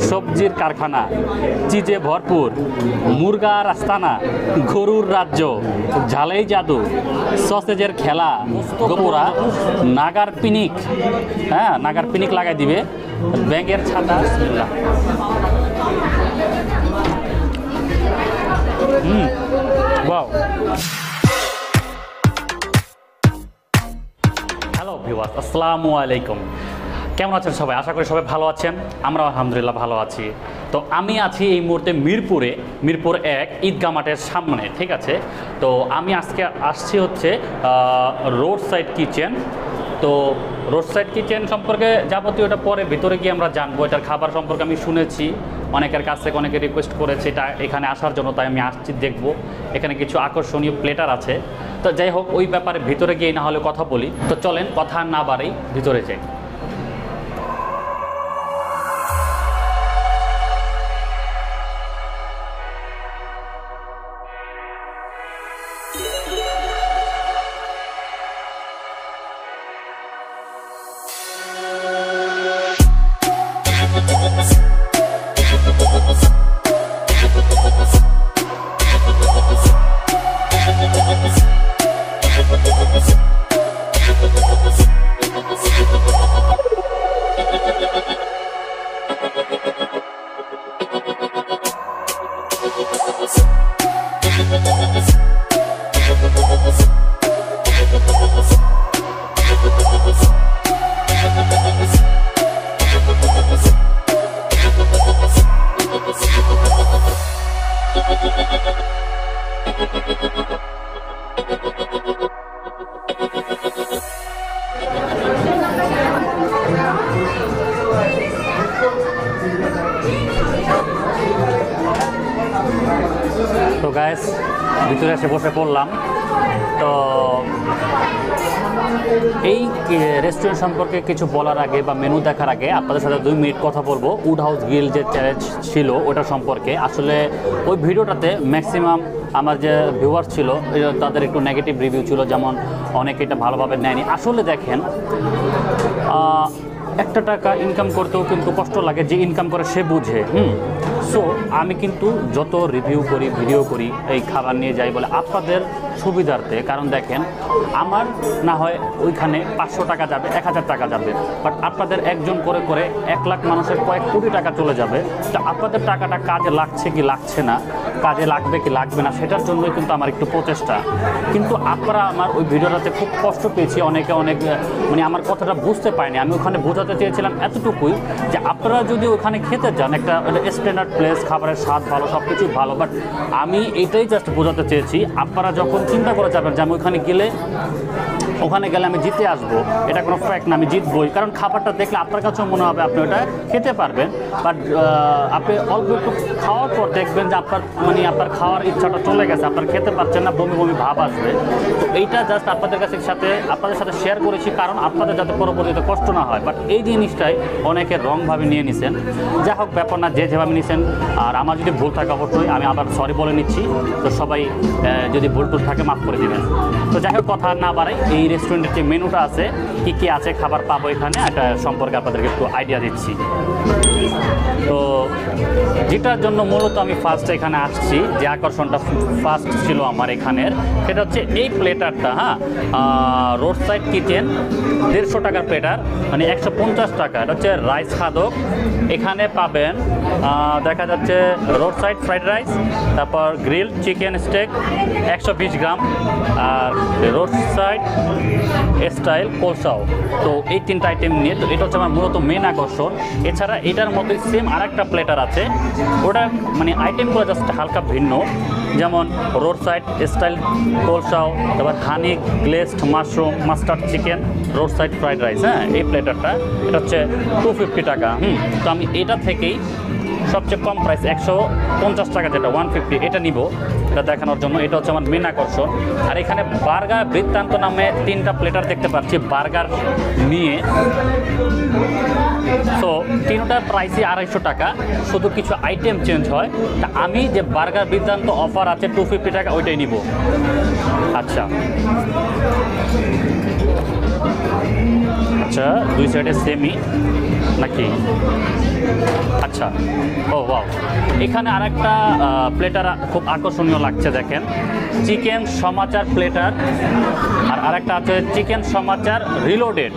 সবজির কারখানা, চিজে ভরপুর, মুরগার আস্তানা, গরুর রাজ্য, ঝালেই জাদু, সসেজের খেলা, গোপোরা, নাগার পিনিক, হ্যাঁ নাগার পিনিক লাগাই দিবে, ব্যাঙের ছাতা। ওয়াও। হ্যালো ভিউয়ার্স, আসসালামু আলাইকুম। কেমন আছেন সবাই? আশা করি সবাই ভালো আছেন। আমরা আলহামদুলিল্লাহ ভালো আছি। তো আমি আছি এই মুহূর্তে মিরপুর 1 ঈদগাহ মাঠের সামনে, ঠিক আছে। তো আমি আজকে আসছি হচ্ছে রোড সাইড কিচেন। তো রোড সাইড কিচেন সম্পর্কে যাবতীয় এটা পরে ভিতরে গিয়ে আমরা জানবো। এটার খাবার সম্পর্কে আমি শুনেছি অনেকের কাছ থেকে, অনেকে রিকোয়েস্ট করেছে এটা এখানে আসার জন্য, তাই আমি আসছি দেখব। এখানে কিছু আকর্ষণীয় প্লেটার আছে। তো যাই হোক, ওই ব্যাপারে ভিতরে গিয়ে না হলে কথা বলি। তো চলেন কথা না বাড়াই, ভিতরে যাই। তো গাইস, ভিতরে এসে বসে পড়লাম। তো এই রেস্টুরেন্ট সম্পর্কে কিছু বলার আগে বা মেনু দেখার আগে আপনাদের সাথে 2 মিনিট কথা বলবো উড হাউস গ্রিল যে চ্যালেঞ্জ ছিল ওটা সম্পর্কে। আসলে ওই ভিডিওটাতে ম্যাক্সিমাম আমার যে ভিউয়ার্স ছিল তাদের একটু নেগেটিভ রিভিউ ছিল, যেমন অনেকে এটা ভালোভাবে নেয়নি। আসলে দেখেন, একটা টাকা ইনকাম করতেও কিন্তু কষ্ট লাগে, যে ইনকাম করে সে বুঝে। সো আমি কিন্তু যত রিভিউ করি, ভিডিও করি, এই খাবার নিয়ে যাই বলে আপনাদের সুবিধার্থে। কারণ দেখেন, আমার না হয় ওইখানে 500 টাকা যাবে, 1000 টাকা যাবে, বাট আপনাদের একজন করে করে 1 লাখ মানুষের কয়েক কোটি টাকা চলে যাবে। তা আপনাদের টাকাটা কাজে লাগছে কি লাগছে না, কাজে লাগবে কি লাগবে না, সেটার জন্যই কিন্তু আমার একটু প্রচেষ্টা। কিন্তু আপনারা আমার ওই ভিডিওটাতে খুব কষ্ট পেয়েছি, অনেকে অনেক মানে আমার কথাটা বুঝতে পারেনি। আমি ওখানে বোঝাতে চেয়েছিলাম এতটুকুই যে আপনারা যদি ওখানে খেতে যান, একটা স্ট্যান্ডার্ড প্লেস, খাবারের স্বাদ ভালো, সব কিছুই ভালো, বাট আমি এটাই জাস্ট বোঝাতে চেয়েছি আপনারা যখন চিন্তা করে যাবেন যে আমি ওখানে গেলে আমি জিতে আসবো, এটা কোনো ফ্যাক্ট না, আমি জিতবই। কারণ খাবারটা দেখলে আপনার কাছেও মনে হবে আপনি ওটা খেতে পারবেন, বাট আপনি অল্প একটু খাওয়ার পর দেখবেন যে আপনার খাওয়ার ইচ্ছাটা চলে গেছে, আপনার খেতে পারছেন না, বমি বমি ভাব আসবে। তো এইটা জাস্ট আপনাদের সাথে শেয়ার করেছি, কারণ আপনাদের যাতে পরবর্তীতে কষ্ট না হয়। বাট এই জিনিসটাই অনেকে রংভাবে নিয়ে নিছেন। যা হোক, ব্যাপার না, যে যেভাবে নিছেন। আর আমার যদি ভুল থাকে অবশ্যই আমি আবার সরি বলে নিচ্ছি। তো সবাই যদি ভুল টুল থাকে মাফ করে দেবেন। তো যাই হোক, কথা না বাড়াই, এই রেস্টুরেন্টের যে মেনুটা আছে, কী আছে খাবার পাবো এখানে, এটা সম্পর্কে আপনাদেরকে একটু আইডিয়া দিচ্ছি। তো যেটার জন্য মূলত আমি ফার্স্ট এখানে আসছি, যে আকর্ষণটা ফার্স্ট ছিল আমার এখানের, সেটা হচ্ছে এই প্লেটারটা। রোড সাইড কিচেন 150 টাকার প্লেটার, মানে 150 টাকা। এটা হচ্ছে রাইস খাদক। এখানে পাবেন দেখা যাচ্ছে রোড সাইড ফ্রাইড রাইস, তারপর গ্রিল চিকেন স্টেক 120 গ্রাম, আর রোড সাইড স্টাইল কোলসাও। তো এই 3টা আইটেম নিয়ে, তো এটা হচ্ছে আমার মূলত মেন আকর্ষণ। এছাড়া এটার মধ্যে সেম আরেকটা প্লেটার আছে, ওটা মানে আইটেমগুলো জাস্ট হালকা ভিন্ন। যেমন রোড সাইড স্টাইল কোলসাও, তারপর honey glazed mushroom mustard chicken, road side fried rice. এই প্লেটারটা এটা হচ্ছে 250 টাকা। তো আমি এটা থেকেই সবচেয়ে কম প্রাইস 150 টাকা, যেটা 150, এটা নিব, এটা দেখানোর জন্য। এটা হচ্ছে আমার মেন আকর্ষণ। আর এখানে বার্গার বৃত্তান্ত নামে 3টা প্লেটার দেখতে পাচ্ছি বার্গার নিয়ে। সো 3টার প্রাইসই 250 টাকা, শুধু কিছু আইটেম চেঞ্জ হয়। তা আমি যে বার্গার বৃত্তান্ত অফার আছে 250 টাকা, ওইটাই নিব। আচ্ছা, আচ্ছা, দুই সাইডে সেমি নাকি? আচ্ছা, ও ওয়াও, এখানে আরেকটা প্লেটার খুব আকর্ষণীয় লাগছে, দেখেন চিকেন সমাচার প্লেটার, আর আরেকটা আছে চিকেন সমাচার রিলোডেড,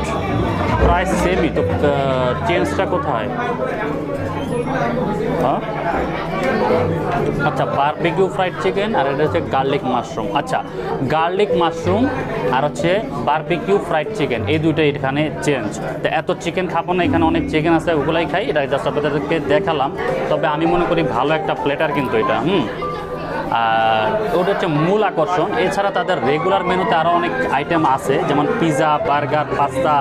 প্রায় সেমই। তো চেঞ্জটা কোথায়? হ্যাঁ, আচ্ছা, বারবিকিউ ফ্রাইড চিকেন আর এটা হচ্ছে গার্লিক মাশরুম। আচ্ছা, গার্লিক মাশরুম আর হচ্ছে বারবিকিউ ফ্রাইড চিকেন, এই দুইটাই এখানে চেঞ্জ। তো এত চিকেন খাবো না, এখানে অনেক চিকেন আছে, ওগুলাই খাই। এটা জাস্ট আপনাদেরকে দেখালাম। তবে আমি মনে করি ভালো একটা প্লেটার কিন্তু এটা। আর ওটা হচ্ছে মূল আকর্ষণ। এছাড়া তাদের রেগুলার মেনুতে আরও অনেক আইটেম আছে, যেমন pizza, burger, pasta,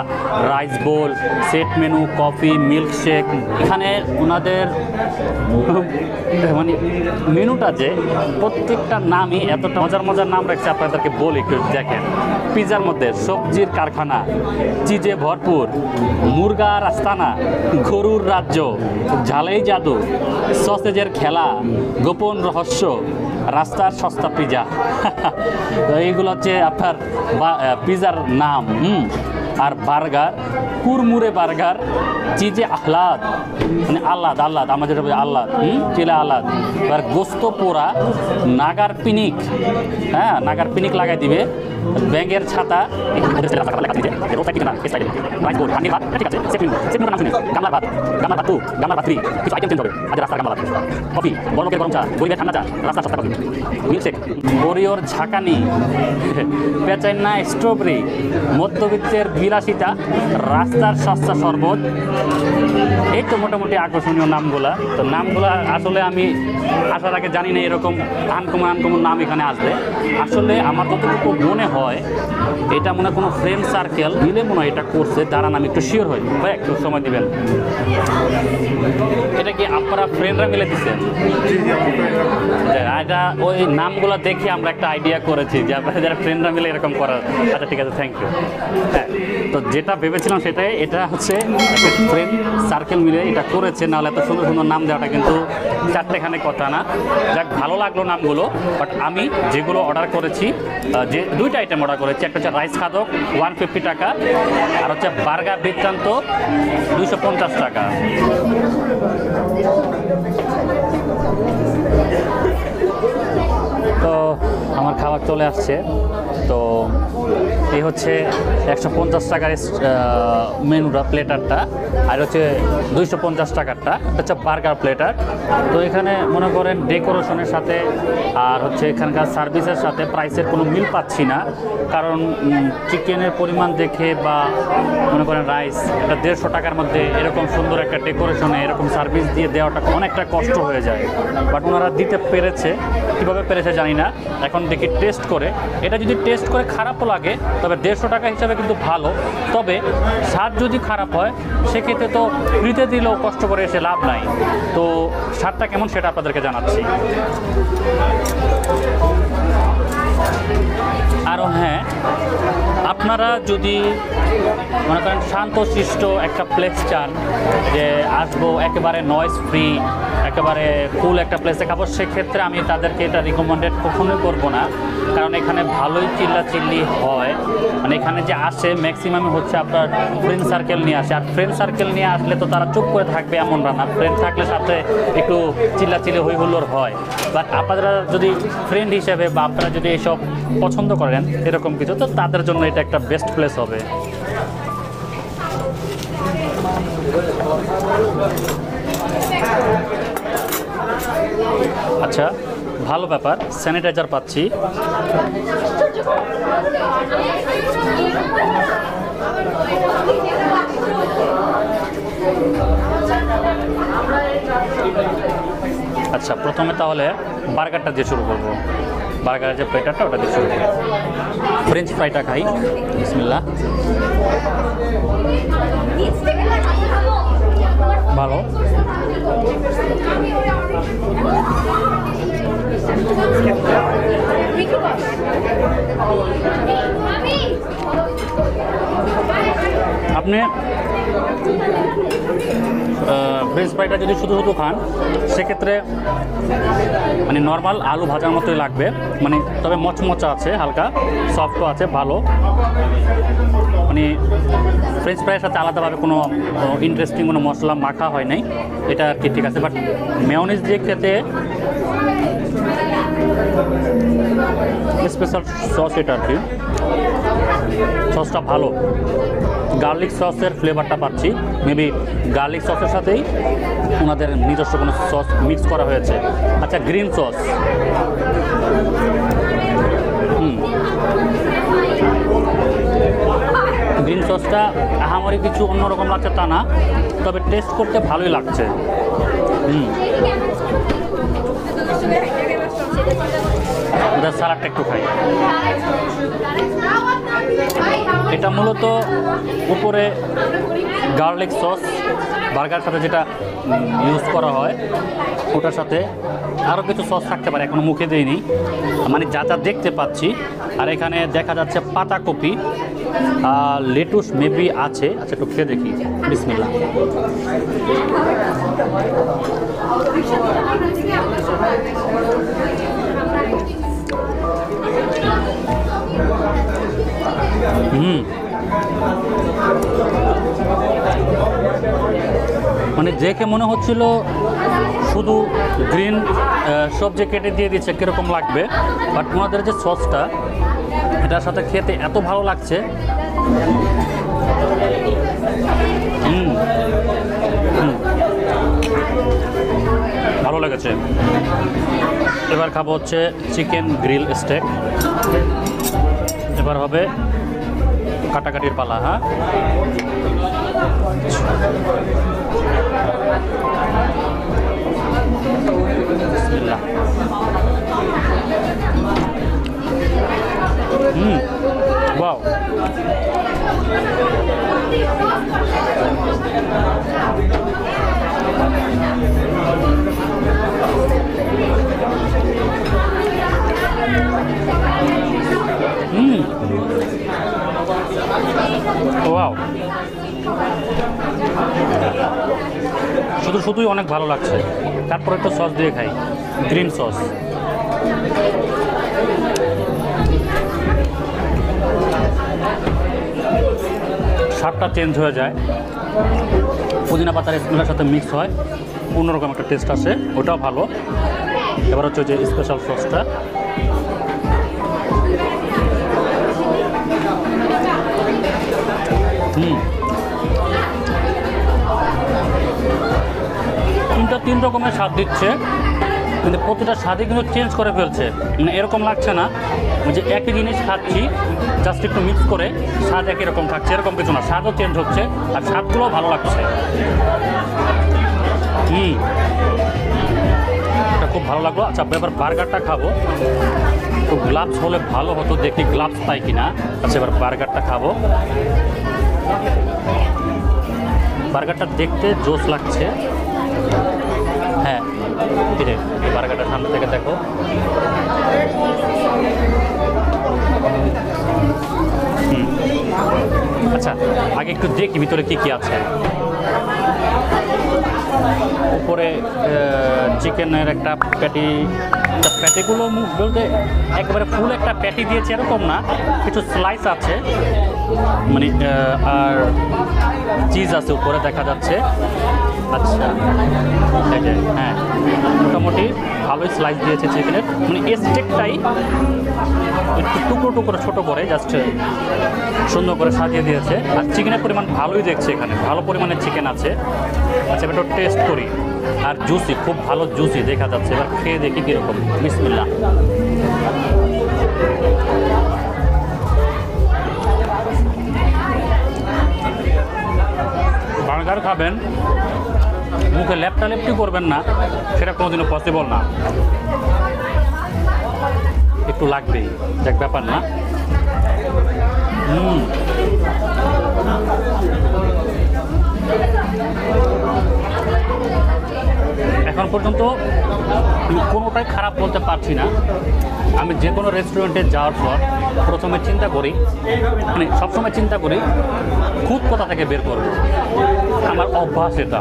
rice bowl, set menu, coffee, milkshake. এখানে ওনাদের মানে মেনুটা যে প্রত্যেকটা নামই এতটা মজার মজার নাম রাখছে, আপনাদেরকে বলি একটু দেখেন। পিৎজার মধ্যে সবজির কারখানা, চিজে ভরপুর, মুরগার আস্তানা, গরুর রাজ্য, ঝালেই জাদু, সসেজের খেলা, গোপন রহস্য, রাস্তার সস্তা পিজা। তো এইগুলো হচ্ছে আপনার পিজার নাম। আর বার্গার, কুরমুরে বার্গার, চিজে আহ্লাদ, মানে আহ্লাদ আহ্লাদ, আমরা যেটা বলি আহ্লাদ, চিলা আহ্লাদ। এবার গোস্ত পোড়া, নাগার পিনিক, হ্যাঁ নাগার পিনিক লাগাই দিবে, ব্যাঙের ছাতা, কফি, বড়লোকের গরম চা, গরিবের ঠান্ডা চা, রাস্তার সস্তা কফি, মিল্কশেক, ওরিওর ঝাঁকানি, পেচাইনা স্ট্রবেরি, মধ্যবিত্তের বিলাসিতা, রাস্তার সস্তা শরবত। এই তো মোটামুটি আকর্ষণীয় নামগুলা। তো নামগুলা আসলে আমি আসার আগে জানি না এরকম আনকমন নাম এখানে আসবে। আসলে আমার যতটুকু মনে হয় এটা মনে কোনো ফ্রেন্ড সার্কেল মিলে মনে হয় এটা করছে। দাঁড়ান আমি একটু শিওর হই, ভাই একটু সময় দিবেন। এটা কি আপনারা ফ্রেন্ডরা মিলে দিচ্ছেন? এটা ওই নামগুলো দেখে আমরা একটা আইডিয়া করেছি যে আপনারা যারা ফ্রেন্ডরা মিলে এরকম করার। আচ্ছা ঠিক আছে, থ্যাংক ইউ। হ্যাঁ, তো যেটা ভেবেছিলাম সেটাই, এটা হচ্ছে ফ্রেন্ড সার্কেল মিলে এটা করেছে, নাহলে এত সুন্দর সুন্দর নাম দেওয়াটা কিন্তু চারটেখানে কথা না। যাক, ভালো লাগলো নামগুলো। বাট আমি যেগুলো অর্ডার করেছি, যে দুইটা আইটেম অর্ডার করেছি, একটা হচ্ছে রাইস খাদক 150 টাকা, আর হচ্ছে বার্গার বৃত্তান্ত 250 টাকা। তো আমার খাবার চলে আসছে। তো এই হচ্ছে 150 টাকার মেনুটা, প্লেটারটা, আর হচ্ছে 250 টাকারটা, এটা হচ্ছে বার্গার প্লেটার। তো এখানে মনে করেন ডেকোরেশনের সাথে আর হচ্ছে এখানকার সার্ভিসের সাথে প্রাইসের কোনো মিল পাচ্ছি না। কারণ চিকেনের পরিমাণ দেখে বা মনে করেন রাইস এটা 150 টাকার মধ্যে এরকম সুন্দর একটা ডেকোরেশনে এরকম সার্ভিস দিয়ে দেওয়াটা অনেকটা কষ্ট হয়ে যায়। বাট ওনারা দিতে পেরেছে, কীভাবে পেরেছে জানি না। এখন দেখি টেস্ট করে, এটা যদি টেস্ট করে খারাপও লাগে তবে 150 টাকা হিসাবে কিন্তু ভালো। তবে স্বাদ যদি খারাপ হয় সেক্ষেত্রে তো ফ্রিতে দিলেও কষ্ট করে এসে লাভ নাই। তো স্বাদটা কেমন সেটা আপনাদেরকে জানাচ্ছি। আরও হ্যাঁ, আপনারা যদি মনে করেন শান্তশিষ্ট একটা প্লেস চান, যে আসবো একেবারে নয়েজ ফ্রি, একেবারে ফুল একটা প্লেসে খাবো, সেক্ষেত্রে আমি তাদেরকে এটা রিকমেন্ডেড কখনোই করবো না। কারণ এখানে ভালোই চিল্লাচিল্লি হয়। মানে এখানে যে আসে ম্যাক্সিমাম হচ্ছে আপনার ফ্রেন্ড সার্কেল নিয়ে আসে। আর ফ্রেন্ড সার্কেল নিয়ে আসলে তো তারা চুপ করে থাকবে এমন না, ফ্রেন্ড থাকলে সাথে একটু চিল্লাচিল্লি হই হুল্লোড় হয়। বাট আপনারা যদি ফ্রেন্ড হিসেবে বা আপনারা যদি এসব পছন্দ করেন এরকম কিছু, তো তাদের জন্য এটা একটা বেস্ট প্লেস হবে। আচ্ছা, ভালো ব্যাপার, স্যানিটাইজার পাচ্ছি। আচ্ছা, প্রথমে তাহলে বার্গারটা দিয়ে শুরু করবো। বার্গারের যে প্লেটারটা ওটা দিয়ে শুরু করবো। ফ্রেঞ্চ ফ্রাইটা খাই, বিসমিল্লাহ। ভালো, আপনি ফ্রেঞ্চ ফ্রাইটা এটা যদি শুধু শুধু খান সেক্ষেত্রে মানে নর্মাল আলু ভাজার মতোই লাগবে, মানে তবে মচমচা আছে, হালকা সফটও আছে, ভালো। মানে ফ্রেঞ্চ ফ্রাইয়ের সাথে আলাদাভাবে কোনো ইন্টারেস্টিং কোনো মশলা মাখা হয় নাই, এটা আর কি ঠিক আছে। বাট মেয়োনিজ দিয়ে খেতে স্পেশাল সস এটা আর কি, সসটা ভালো, গার্লিক সসের ফ্লেভারটা পাচ্ছি। মেবি গার্লিক সসের সাথেই ওনাদের নিজস্ব কোনো সস মিক্স করা হয়েছে। আচ্ছা, গ্রিন সস, গ্রিন সসটা আহামরি কিছু অন্যরকম লাগছে তা না, তবে টেস্ট করতে ভালোই লাগছে। ওদের সালাডটা একটু খাই। এটা মূলত উপরে গার্লিক সস, বার্গার সাথে যেটা ইউজ করা হয় ওটার সাথে আরও কিছু সস থাকতে পারে, এখনও মুখে দিইনি, মানে যা যা দেখতে পাচ্ছি। আর এখানে দেখা যাচ্ছে পাতাকপি, লেটুস মেবি আছে। আচ্ছা, একটু খেয়ে দেখি, বিসমিল্লাহ। মানে দেখে মনে হচ্ছিল শুধু গ্রিন সবজি কেটে দিয়ে দিচ্ছে কীরকম লাগবে, বাট ওনাদের যে সসটা এটার সাথে খেতে এত ভালো লাগছে। ভালো লেগেছে। এবার খাবো হচ্ছে চিকেন গ্রিল স্টেক। এবার হবে কাটাকাটির পালা। হ্যাঁ, বিসমিল্লাহ। ওয়াও, ওয়াও, শুধুই অনেক ভালো লাগছে। তারপর একটু সস দিয়ে খাই, গ্রিন সস। স্বাদটা চেঞ্জ হয়ে যায়, পুদিনা পাতার স্মেলের সাথে মিক্স হয়, অন্যরকম একটা টেস্ট আসে, ওটাও ভালো। এবার হচ্ছে যে স্পেশাল সসটা, তিন রকমের স্বাদ দিচ্ছে, কিন্তু প্রতিটা স্বাদই কিন্তু চেঞ্জ করে ফেলছে। মানে এরকম লাগছে না যে একই জিনিস খাচ্ছি, জাস্ট একটু মিক্স করে স্বাদ একই রকম থাকছে, এরকম কিছু না, স্বাদও চেঞ্জ হচ্ছে আর স্বাদগুলোও ভালো লাগছে। এটা খুব ভালো লাগলো। আচ্ছা, এবার বার্গারটা খাবো। তো গ্লাভস হলে ভালো হতো, দেখি গ্লাভস পাই কিনা। আচ্ছা, এবার বার্গারটা খাবো। বার্গারটা দেখতে জোস লাগছে। হ্যাঁ, এটাই, এই বার্গারটা সামনে থেকে দেখো। আচ্ছা, আগে একটু দেখি ভিতরে কি কি আছে। উপরে চিকেনের একটা প্যাটি, প্যাটিগুলো বলতে একেবারে ফুল একটা প্যাটি দিয়েছে এরকম না, কিছু স্লাইস আছে, মানে আর চিজ আছে উপরে দেখা যাচ্ছে। আচ্ছা, এই যে, হ্যাঁ, মোটামুটি ভালোই স্লাইস দিয়েছে চিকেনের, মানে স্টেকটাই একটু টুকরো টুকরো ছোটো করে জাস্ট সুন্দর করে সাজিয়ে দিয়েছে। আর চিকেনের পরিমাণ ভালোই দেখছে, এখানে ভালো পরিমাণে চিকেন আছে। আচ্ছা, এবার টেস্ট করি। আর জুসি, খুব ভালো জুসি দেখা যাচ্ছে। এবার খেয়ে দেখি কীরকম, বিসমিল্লাহ। বার্গার খাবেন, মুখে লেপটালেপটি করবেন না, সেটা কোনোদিনও পসিবল না। একটু লাগবেই, দেখ ব্যাপার না। এখন পর্যন্ত কোনোটাই খারাপ বলতে পারছি না। আমি যে কোনো রেস্টুরেন্টে যাওয়ার পর প্রথমে চিন্তা করি, মানে সবসময় চিন্তা করি খুদ কোথা থেকে বের করবো, আমার অভ্যাস এটা।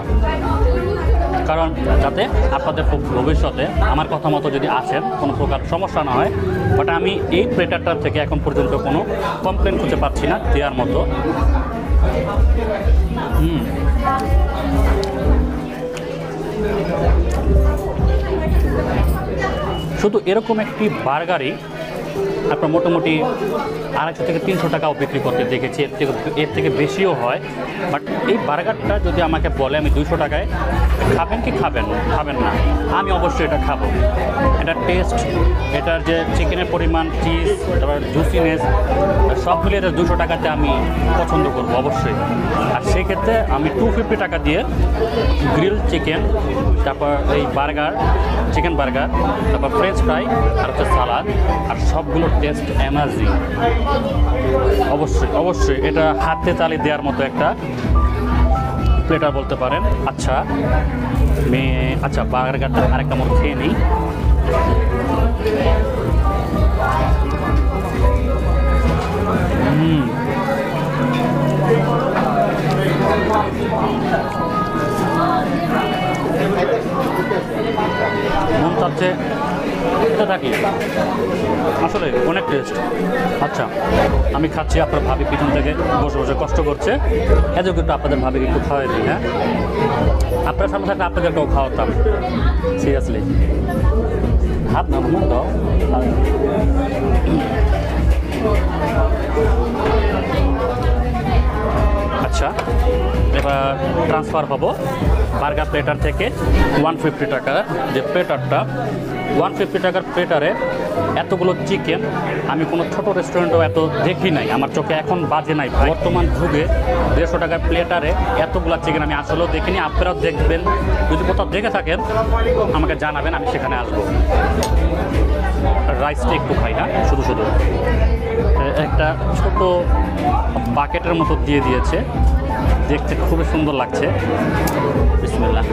কারণ যাতে আপনাদের ভবিষ্যতে আমার কথা মতো যদি আসেন কোনো প্রকার সমস্যা না হয়। বাট আমি এই প্লেটারটার থেকে এখন পর্যন্ত কোনো কমপ্লেন খুঁজে পাচ্ছি না দেওয়ার মতো। শুধু এরকম একটি বার্গারই আপনার মোটামুটি 250 থেকে 300 টাকাও বিক্রি করতে দেখেছি, এর থেকে বেশিও হয়। বাট এই বার্গারটা যদি আমাকে বলে আমি 200 টাকায় খাবেন কি খাবেন না, আমি অবশ্যই এটা খাবো। এটার টেস্ট, এটার যে চিকেনের পরিমাণ, চিজ, তারপর জুসিনেস, সব মিলিয়ে 200 টাকাতে আমি পছন্দ করবো অবশ্যই। আর সেক্ষেত্রে আমি 250 টাকা দিয়ে গ্রিল চিকেন, তারপর এই বার্গার, চিকেন বার্গার, তারপর ফ্রেঞ্চ ফ্রাই আর হচ্ছে সালাদ, আর সবগুলো টেস্ট অ্যামাজিং। অবশ্যই এটা হাতে তালি দেওয়ার মতো একটা প্লেটার বলতে পারেন। আচ্ছা বার্গারটা আরেকটা মোট খেয়ে নিই। মন চাচ্ছে থাকি, আসলে অনেক টেস্ট। আচ্ছা আমি খাচ্ছি, আপনার ভাবি পিছন থেকে বসে বসে কষ্ট করছে, এদের কিন্তু আপনাদের ভাবিকে একটু খাওয়াই দিই। হ্যাঁ, আপনার সামনে থাকলে আপনাদেরকেও খাওয়াতাম, সিরিয়াসলি। হাত না মুখ দাও। আচ্ছা এবার ট্রান্সফার হব বার্গার প্লেটার থেকে 150 টাকা যে প্লেটারটা, 150 টাকার প্লেটারে এতগুলো চিকেন আমি কোনো ছোট রেস্টুরেন্টেও এত দেখি নাই, আমার চোখে এখন বাজে নাই। বর্তমান যুগে 150 টাকার প্লেটারে এতগুলো চিকেন আমি আসলেও দেখিনি। আপনারাও দেখবেন, যদি কোথাও দেখে থাকেন আমাকে জানাবেন, আমি সেখানে আসবো। রাইসটা একটু খাই না, শুধু একটা ছোট বাকেটের মতো দিয়ে দিয়েছে, দেখতে খুবই সুন্দর লাগছে। বিসমিল্লাহ।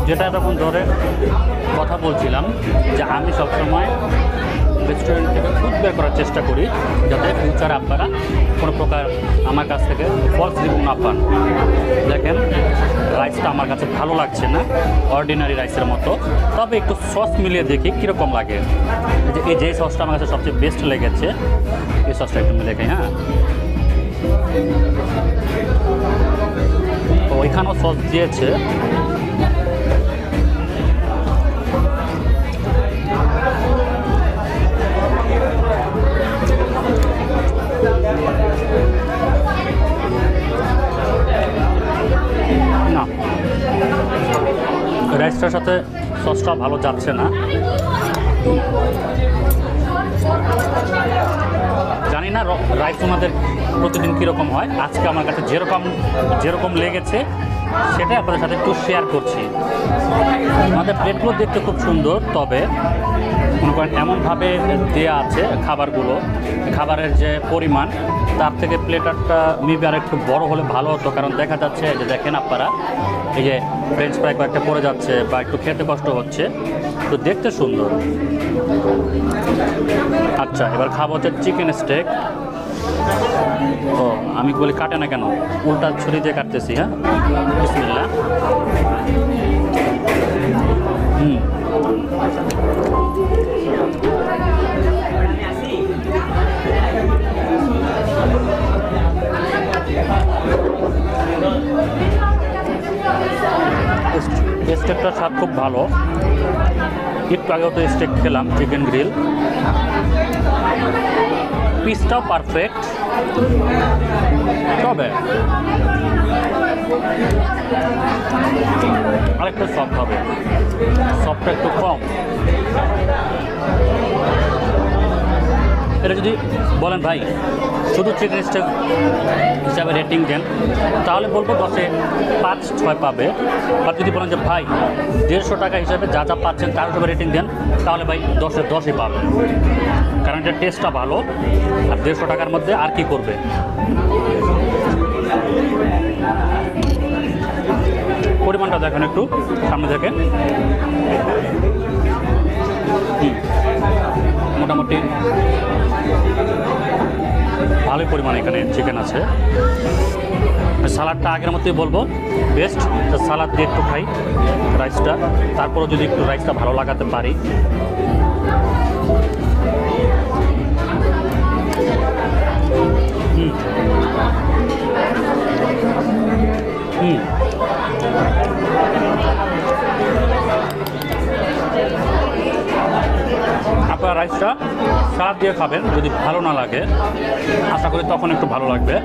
যেটা এতক্ষণ ধরে কথা বলছিলাম যে আমি সবসময় রেস্টুরেন্ট থেকে ফুড বের করার চেষ্টা করি, যাতে ফিউচারে আপনারা কোনো প্রকার আমার কাছ থেকে ফলস রিভিউ না পান। দেখেন রাইসটা আমার কাছে ভালো লাগছে না, অর্ডিনারি রাইসের মতো। তবে একটু সস মিলিয়ে দেখি কীরকম লাগে। এই যে সসটা আমার কাছে সবচেয়ে বেস্ট লেগেছে, এই সসটা একটু মিলে খাই। হ্যাঁ, তো ওইখানেও সস দিয়েছে। না, রাইসটার সাথে সসটা ভালো যাচ্ছে না। জানি না রাইস ওনাদের প্রতিদিন কীরকম হয়, আজকে আমার কাছে যেরকম লেগেছে সেটাই আপনাদের সাথে একটু শেয়ার করছি। আমাদের প্লেটগুলো দেখতে খুব সুন্দর, তবে মনে করেন এমনভাবে দেওয়া আছে খাবারগুলো, খাবারের যে পরিমাণ তার থেকে প্লেটারটা মেবি আর একটু বড় হলে ভালো হতো। কারণ দেখা যাচ্ছে যে দেখেন আপনারা, এই যে ফ্রেঞ্চ ফ্রাই কয়েকটা পড়ে যাচ্ছে বা একটু খেতে কষ্ট হচ্ছে, তো দেখতে সুন্দর। আচ্ছা এবার খাবো হচ্ছে চিকেন স্টেক। ও আমি বলি কাটে না কেন, উল্টা ছুরি দিয়ে কাটতেছি। হ্যাঁ, বিসমিল্লাহ। স্টেকটার স্বাদ খুব ভালো। একটু আগেও তো স্টেক খেলাম, চিকেন গ্রিল, পিসটাও পারফেক্ট। তবে আরেকটা সফট হবে, সফটটা একটু কম। এটা যদি বলেন ভাই শুধু চিকেন স্টেক হিসাবে রেটিং দেন, তাহলে বলবো 10-এ 5-6 পাবে। আর যদি বলেন যে ভাই 150 টাকা হিসাবে যা যা পাচ্ছেন তার হিসাবে রেটিং দেন, তাহলে ভাই 10-এ 10ই পাবে। কারণ এটার টেস্টটা ভালো, আর 150 টাকার মধ্যে আর কি করবে। পরিমাণটা দেখেন একটু সামনে থেকে। মোটামুটি ভালোই পরিমাণে এখানে চিকেন আছে। সালাডটা আগের মতোই বলবো বেস্ট, সালাদ দিয়ে একটু খাই রাইসটা, তারপরেও যদি একটু রাইসটা ভালো লাগাতে পারি। আপনারা রাইসটা সালাদ দিয়ে খাবেন, যদি ভালো না লাগে আশা করি তখন একটু ভালো লাগবে।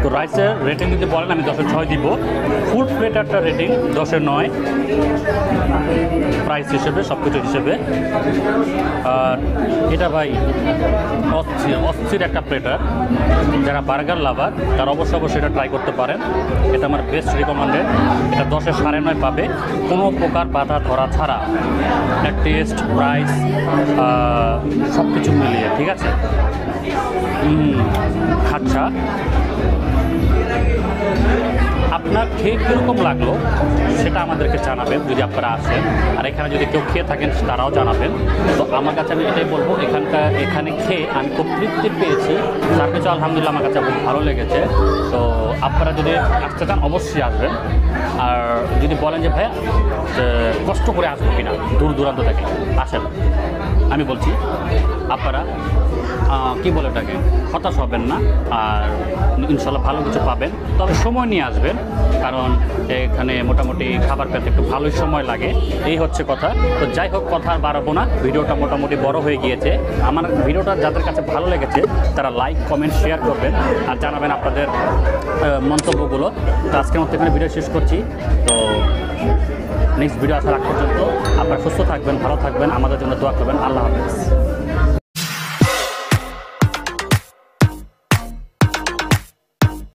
তো রাইসের রেটিং যদি বলেন আমি 10-এ 6 দিব। ফুড প্লেটারটা রেটিং 10-এ 9 প্রাইস হিসেবে, সব কিছু হিসেবে। আর এটা ভাই অস্থির একটা প্লেটার। যারা বার্গার লাভার তারা অবশ্যই এটা ট্রাই করতে পারেন। এটা আমার বেস্ট রিকমেন্ডেড। এটা 10-এ 9.5 পাবে, কোনো প্রকার বাধা ধরা ছাড়া। এর টেস্ট, প্রাইস সব কিছু মিলিয়ে, ঠিক আছে। আচ্ছা, আপনার খেয়ে কীরকম লাগলো সেটা আমাদেরকে জানাবেন যদি আপনারা আসেন। আর এখানে যদি কেউ খেয়ে থাকেন তারাও জানাবেন। তো আমার কাছে আমি এটাই বলবো, এখানে খেয়ে আমি খুব তৃপ্তি পেয়েছি। তার কিছু আলহামদুলিল্লাহ আমার কাছে খুব ভালো লেগেছে। তো আপনারা যদি আসতে চান অবশ্যই আসবেন। আর যদি বলেন যে ভাইয়া কষ্ট করে আসবো কিনা দূর দূরান্ত থেকে, আসেন। আমি বলছি আপনারা কী বলে ওটাকে, হতাশ হবেন না, আর ইনশাল্লাহ ভালো কিছু পাবেন। তবে সময় নিয়ে আসবেন, কারণ এখানে মোটামুটি খাবার পেতে একটু ভালোই সময় লাগে, এই হচ্ছে কথা। তো যাই হোক, কথা আর বাড়াবো না, ভিডিওটা মোটামুটি বড় হয়ে গিয়েছে। আমার ভিডিওটা যাদের কাছে ভালো লেগেছে তারা লাইক, কমেন্ট, শেয়ার করবেন আর জানাবেন আপনাদের মন্তব্যগুলো। তো আজকের মতো এখানে ভিডিও শেষ করছি। তো নেক্সট ভিডিও আসার আগ পর্যন্ত আপনারা সুস্থ থাকবেন, ভালো থাকবেন, আমাদের জন্য দোয়া করবেন। আল্লাহ হাফেজ।